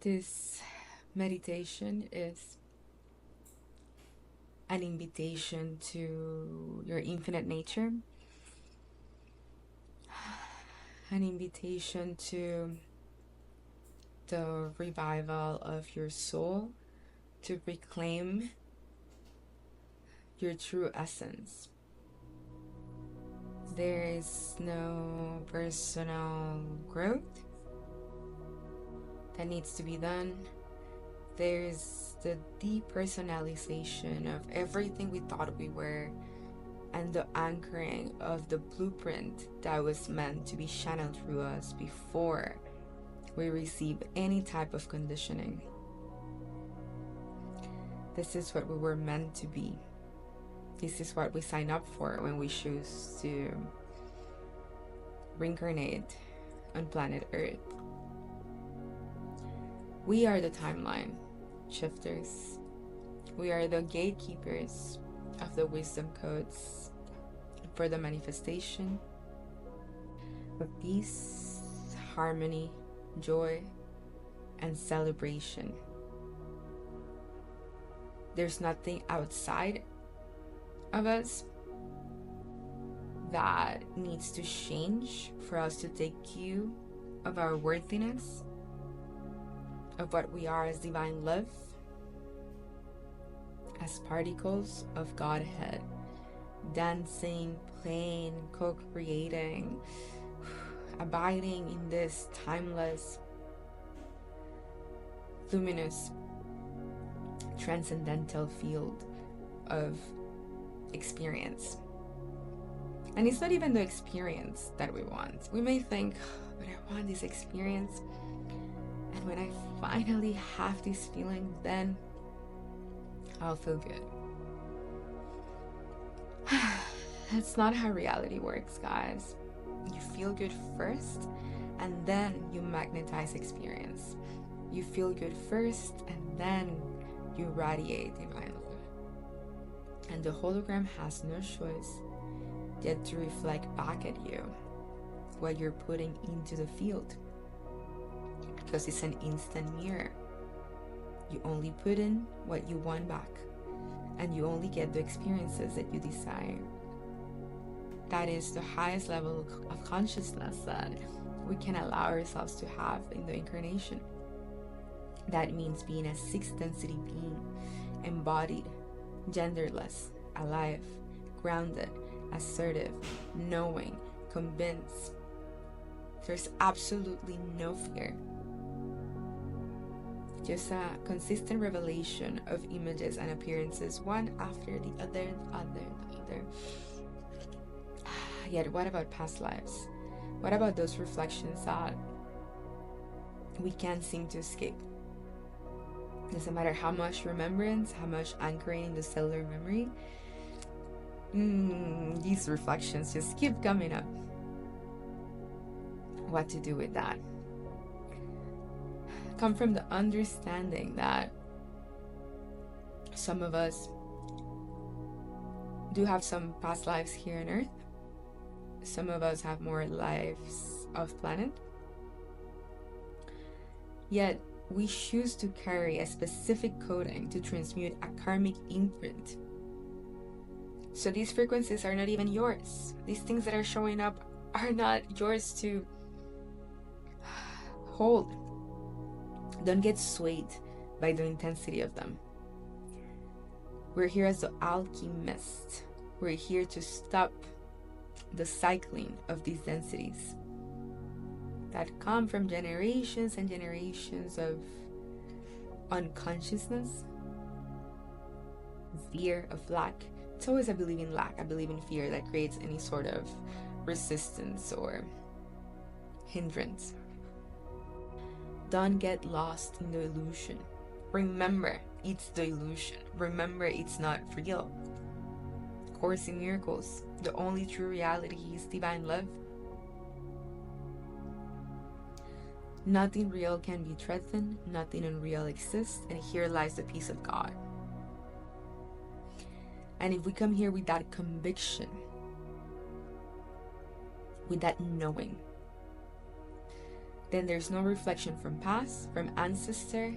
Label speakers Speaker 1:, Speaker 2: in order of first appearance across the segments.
Speaker 1: This meditation is an invitation to your infinite nature, an invitation to the revival of your soul, to reclaim your true essence. There is no personal growth that needs to be done. There's the depersonalization of everything we thought we were, and the anchoring of the blueprint that was meant to be channeled through us before we receive any type of conditioning. This is what we were meant to be. This is what we sign up for when we choose to reincarnate on planet Earth. We are the timeline shifters. We are the gatekeepers of the wisdom codes for the manifestation of peace, harmony, joy, and celebration. There's nothing outside of us that needs to change for us to take cue of our worthiness, of what we are as divine love, as particles of Godhead, dancing, playing, co-creating, abiding in this timeless, luminous, transcendental field of experience. And it's not even the experience that we want. We may think, but I want this experience, and when I finally have this feeling, then I'll feel good. That's not how reality works, guys. You feel good first, and then you magnetize experience. You feel good first, and then you radiate divine love. And the hologram has no choice yet to reflect back at you what you're putting into the field, because it's an instant mirror. You only put in what you want back, and you only get the experiences that you desire. That is the highest level of consciousness that we can allow ourselves to have in the incarnation. That means being a sixth density being, embodied, genderless, alive, grounded, assertive, knowing, convinced. There's absolutely no fear. Just a consistent revelation of images and appearances, one after the other. Yet what about past lives? What about those reflections that we can't seem to escape? Doesn't matter how much remembrance, how much anchoring in the cellular memory, these reflections just keep coming up. What to do with that? Come from the understanding that some of us do have some past lives here on Earth. Some of us have more lives off planet. Yet we choose to carry a specific coding to transmute a karmic imprint. So these frequencies are not even yours. These things that are showing up are not yours to hold. Don't get swayed by the intensity of them. We're here as the alchemist. We're here to stop the cycling of these densities that come from generations and generations of unconsciousness, fear of lack. It's always I believe in lack, I believe in fear that creates any sort of resistance or hindrance. Don't get lost in the illusion. Remember, it's the illusion. Remember, it's not real. Course in Miracles, the only true reality is divine love. Nothing real can be threatened, nothing unreal exists, and here lies the peace of God. And if we come here with that conviction, with that knowing, then there's no reflection from past, from ancestor,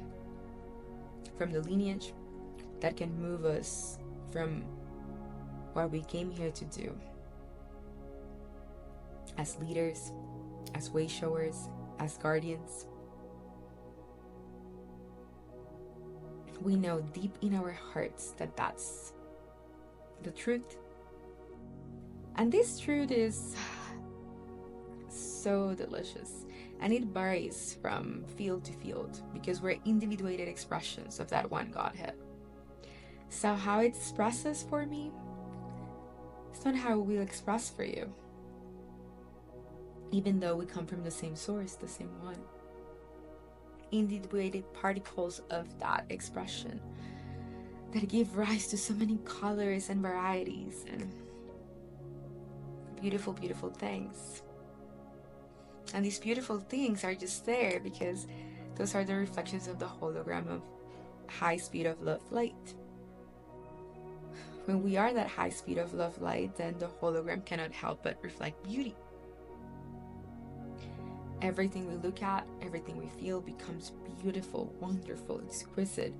Speaker 1: from the lineage that can move us from what we came here to do. As leaders, as way showers, as guardians. We know deep in our hearts that that's the truth. And this truth is so delicious. And it varies from field to field because we're individuated expressions of that one Godhead. So how it expresses for me, it's not how it will express for you. Even though we come from the same source, the same one. Individuated particles of that expression that give rise to so many colors and varieties and beautiful, beautiful things. And these beautiful things are just there because those are the reflections of the hologram of high speed of love light. When we are that high speed of love light, then the hologram cannot help but reflect beauty. Everything we look at, everything we feel becomes beautiful, wonderful, exquisite,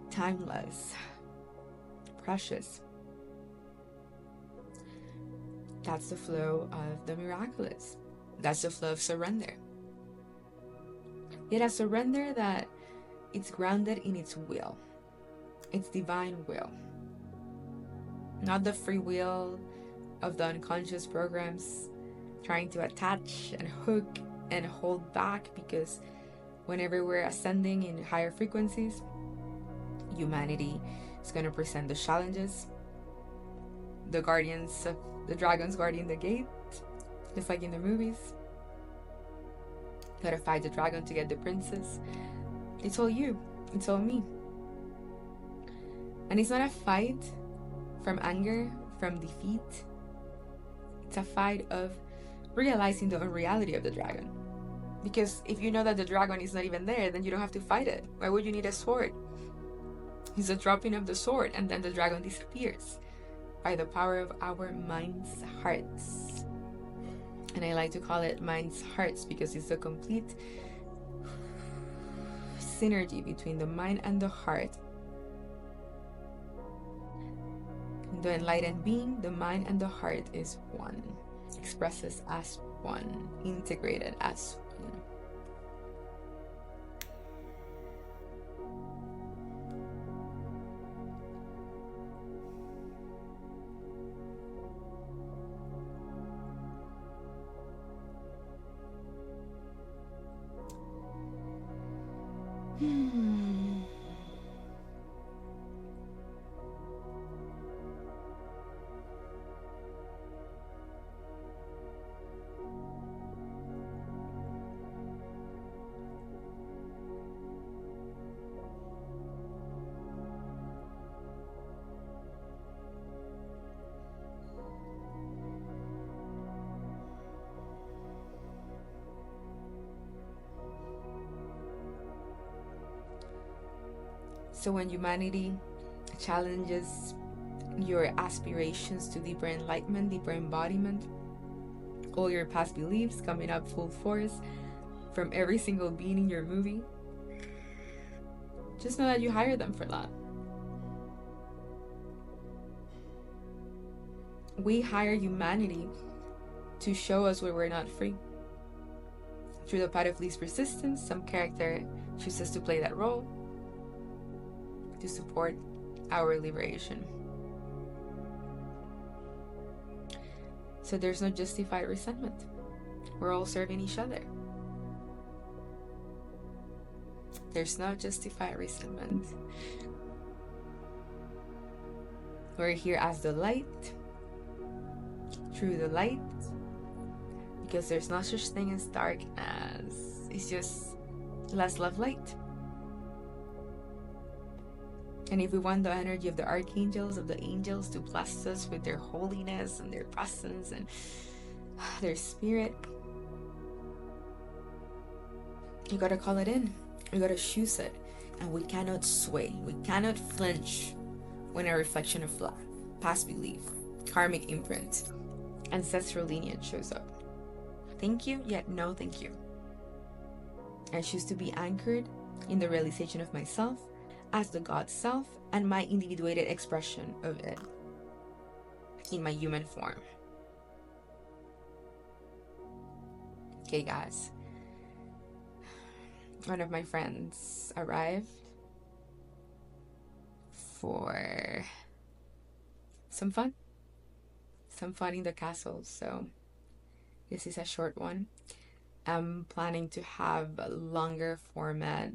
Speaker 1: timeless, precious. That's the flow of the miraculous. That's the flow of surrender. Yet a surrender that it's grounded in its will, its divine will. Not the free will of the unconscious programs trying to attach and hook and hold back, because whenever we're ascending in higher frequencies, humanity is going to present the challenges. The guardians of the dragons guarding the gate, just like in the movies. Gotta fight the dragon to get the princess. It's all you. It's all me. And it's not a fight from anger, from defeat. It's a fight of realizing the unreality of the dragon. Because if you know that the dragon is not even there, then you don't have to fight it. Why would you need a sword? It's a dropping of the sword and then the dragon disappears by the power of our mind's hearts. And I like to call it mind's hearts because it's a complete synergy between the mind and the heart. The enlightened being, the mind and the heart is one, expresses as one, integrated as one. So when humanity challenges your aspirations to deeper enlightenment, deeper embodiment, all your past beliefs coming up full force from every single being in your movie, just know that you hired them for that. We hire humanity to show us where we're not free. Through the path of least resistance, some character chooses to play that role to support our liberation. So there's no justified resentment. We're all serving each other. There's no justified resentment. We're here as the light, through the light, because there's no such thing as dark as, it's just less love light. And if we want the energy of the archangels, of the angels to bless us with their holiness and their presence and their spirit, you gotta call it in. You gotta choose it. And we cannot sway. We cannot flinch when a reflection of past belief, karmic imprint, ancestral lineage shows up. Thank you, yet no thank you. I choose to be anchored in the realization of myself as the God self and my individuated expression of it in my human form. Okay, guys. One of my friends arrived for some fun in the castle. So this is a short one. I'm planning to have a longer format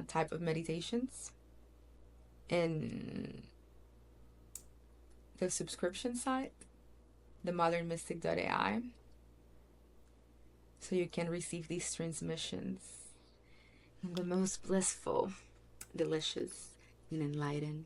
Speaker 1: type of meditations in the subscription site, themodernmystic.ai, so you can receive these transmissions in the most blissful, delicious, and enlightened